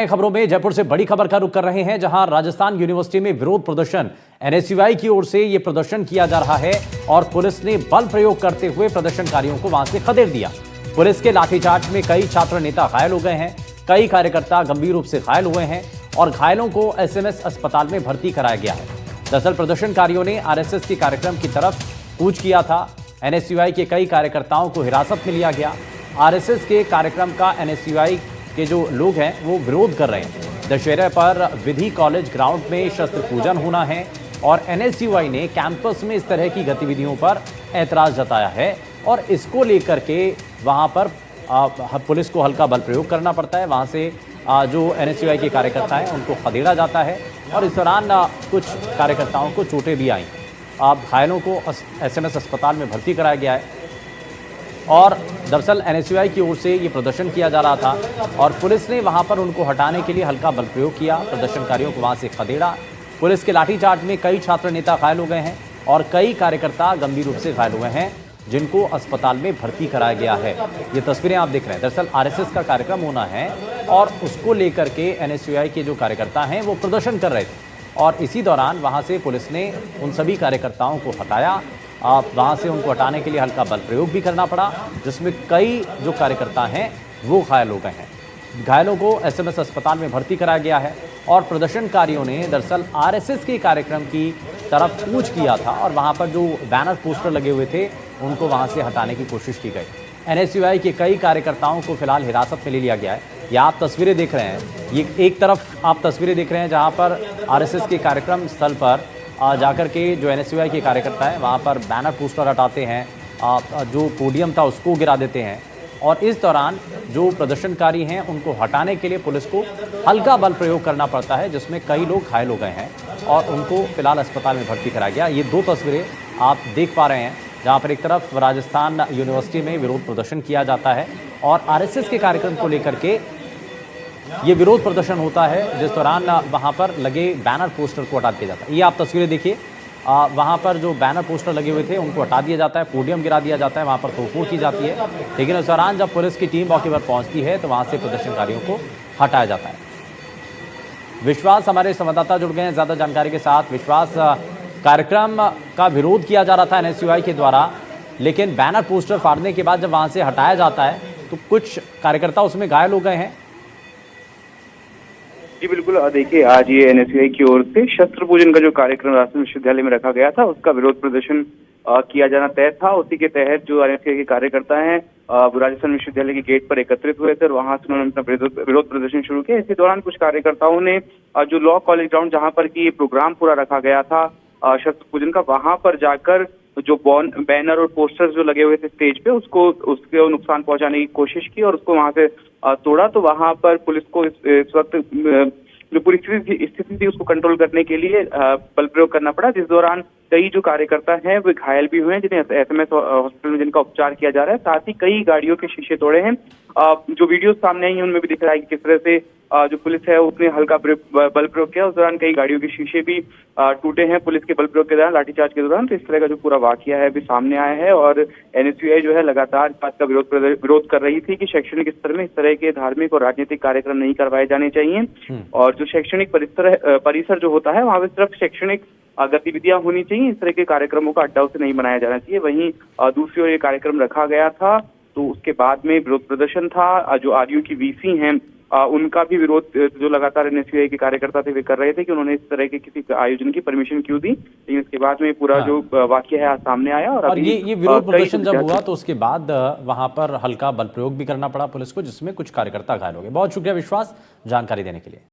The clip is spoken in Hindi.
खबरों में जयपुर से बड़ी खबर का रुख कर रहे हैं, जहां राजस्थान यूनिवर्सिटी में विरोध प्रदर्शन एनएसयूआई की ओर से यह प्रदर्शन किया जा रहा है और पुलिस ने बल प्रयोग करते हुए प्रदर्शनकारियों को वहां से खदेड़ दिया। पुलिस के लाठीचार्ज में कई छात्र नेता घायल हो गए हैं, कई कार्यकर्ता गंभीर रूप से घायल हुए हैं और घायलों को एसएमएस अस्पताल में भर्ती कराया गया है। दरअसल प्रदर्शनकारियों ने आरएसएस के कार्यक्रम की तरफ कूच किया था। एनएसयूआई के कई कार्यकर्ताओं को हिरासत में लिया गया। आरएसएस के कार्यक्रम का एनएसयूआई के जो लोग हैं वो विरोध कर रहे हैं। दशहरे पर विधि कॉलेज ग्राउंड में शस्त्र पूजन होना है और एनएसयूआई ने कैंपस में इस तरह की गतिविधियों पर ऐतराज जताया है और इसको लेकर के वहां पर पुलिस को हल्का बल प्रयोग करना पड़ता है। वहां से जो एनएसयूआई के कार्यकर्ता हैं उनको खदेड़ा जाता है और इस दौरान कुछ कार्यकर्ताओं को चोटें भी आईं। घायलों को एसएमएस अस्पताल में भर्ती कराया गया है और दरअसल एनएसयूआई की ओर से ये प्रदर्शन किया जा रहा था और पुलिस ने वहां पर उनको हटाने के लिए हल्का बल प्रयोग किया, प्रदर्शनकारियों को वहां से खदेड़ा। पुलिस के लाठीचार्ज में कई छात्र नेता घायल हो गए हैं और कई कार्यकर्ता गंभीर रूप से घायल हुए हैं, जिनको अस्पताल में भर्ती कराया गया है। ये तस्वीरें आप देख रहे हैं, दरअसल आरएसएस का कार्यक्रम होना है और उसको लेकर के एनएसयूआई के जो कार्यकर्ता हैं वो प्रदर्शन कर रहे थे और इसी दौरान वहां से पुलिस ने उन सभी कार्यकर्ताओं को हटाया। वहां से उनको हटाने के लिए हल्का बल प्रयोग भी करना पड़ा, जिसमें कई जो कार्यकर्ता हैं वो घायल हो गए हैं। घायलों को एसएमएस अस्पताल में भर्ती कराया गया है और प्रदर्शनकारियों ने दरअसल आरएसएस के कार्यक्रम की तरफ कूच किया था और वहां पर जो बैनर पोस्टर लगे हुए थे उनको वहां से हटाने की कोशिश की गई। एनएसयूआई के कई कार्यकर्ताओं को फिलहाल हिरासत में ले लिया गया है। ये आप तस्वीरें देख रहे हैं, ये एक तरफ आप तस्वीरें देख रहे हैं जहां पर आरएसएस के कार्यक्रम स्थल पर जाकर के जो एनएसयूआई के कार्यकर्ता हैं वहाँ पर बैनर पोस्टर हटाते हैं, जो पोडियम था उसको गिरा देते हैं और इस दौरान जो प्रदर्शनकारी हैं उनको हटाने के लिए पुलिस को हल्का बल प्रयोग करना पड़ता है, जिसमें कई लोग घायल हो गए हैं और उनको फिलहाल अस्पताल में भर्ती कराया गया। ये दो तस्वीरें आप देख पा रहे हैं जहाँ पर एक तरफ राजस्थान यूनिवर्सिटी में विरोध प्रदर्शन किया जाता है और आरएसएस के कार्यक्रम को लेकर के ये विरोध प्रदर्शन होता है, जिस दौरान वहां पर लगे बैनर पोस्टर को हटा दिया जाता है। ये आप तस्वीरें देखिए, वहां पर जो बैनर पोस्टर लगे हुए थे उनको हटा दिया जाता है, पोडियम गिरा दिया जाता है, वहां पर तोड़फोड़ की जाती है। लेकिन उस दौरान जब पुलिस की टीम मौके पर पहुंचती है तो वहां से प्रदर्शनकारियों को हटाया जाता है। विश्वास हमारे संवाददाता जुड़ गए हैं ज्यादा जानकारी के साथ। विश्वास, कार्यक्रम का विरोध किया जा रहा था एनएसयूआई के द्वारा, लेकिन बैनर पोस्टर फाड़ने के बाद जब वहां से हटाया जाता है तो कुछ कार्यकर्ता उसमें घायल हो गए हैं। जी बिल्कुल, देखिए आज ये एनएसयूआई की ओर से शस्त्र पूजन का जो कार्यक्रम राजस्थान विश्वविद्यालय में रखा गया था उसका विरोध प्रदर्शन किया जाना तय था। उसी के तहत जो एनएसयूआई के कार्यकर्ता हैं राजस्थान विश्वविद्यालय के गेट पर एकत्रित हुए थे और वहां से उन्होंने अपना विरोध प्रदर्शन शुरू किया। इसी दौरान कुछ कार्यकर्ताओं ने जो लॉ कॉलेज ग्राउंड जहां पर की प्रोग्राम पूरा रखा गया था शस्त्र पूजन का, वहां पर जाकर जो बैनर और पोस्टर्स जो लगे हुए थे स्टेज पे उसको नुकसान पहुंचाने की कोशिश की और उसको वहां से तोड़ा। तो वहां पर पुलिस को इस वक्त जो पूरी स्थिति थी उसको कंट्रोल करने के लिए बल प्रयोग करना पड़ा, जिस दौरान कई जो कार्यकर्ता हैं वो घायल भी हुए हैं, जिन्हें एसएमएस हॉस्पिटल में जिनका उपचार किया जा रहा है। साथ ही कई गाड़ियों के शीशे तोड़े हैं। जो वीडियो सामने आई है उनमें भी दिख रहा है कि किस तरह से जो पुलिस है उसने हल्का बल प्रयोग किया। उस दौरान कई गाड़ियों के शीशे भी टूटे हैं पुलिस के बल प्रयोग के दौरान, लाठीचार्ज के दौरान। तो इस तरह का जो पूरा वाकया है अभी सामने आया है और एनएसयूआई जो है लगातार इस बात का विरोध कर रही थी कि शैक्षणिक स्तर में इस तरह के धार्मिक और राजनीतिक कार्यक्रम नहीं करवाए जाने चाहिए और जो शैक्षणिक परिसर जो होता है वहां पर सिर्फ शैक्षणिक गतिविधियां होनी चाहिए, इस तरह के कार्यक्रमों का अड्डा उसे नहीं बनाया जाना चाहिए। वहीं दूसरी ओर ये कार्यक्रम रखा गया था तो उसके बाद में विरोध प्रदर्शन था। जो आरयू की वीसी हैं उनका भी विरोध जो लगातार एनएसयूआई के कार्यकर्ता थे वे कर रहे थे कि उन्होंने इस तरह के किसी आयोजन की परमिशन क्यों दी। लेकिन इसके बाद में पूरा जो वाकया है आज सामने आया और ये विरोध प्रदर्शन जब हुआ तो उसके बाद वहां पर हल्का बल प्रयोग भी करना पड़ा पुलिस को, जिसमें कुछ कार्यकर्ता घायल हो गए। बहुत शुक्रिया विश्वास जानकारी देने के लिए।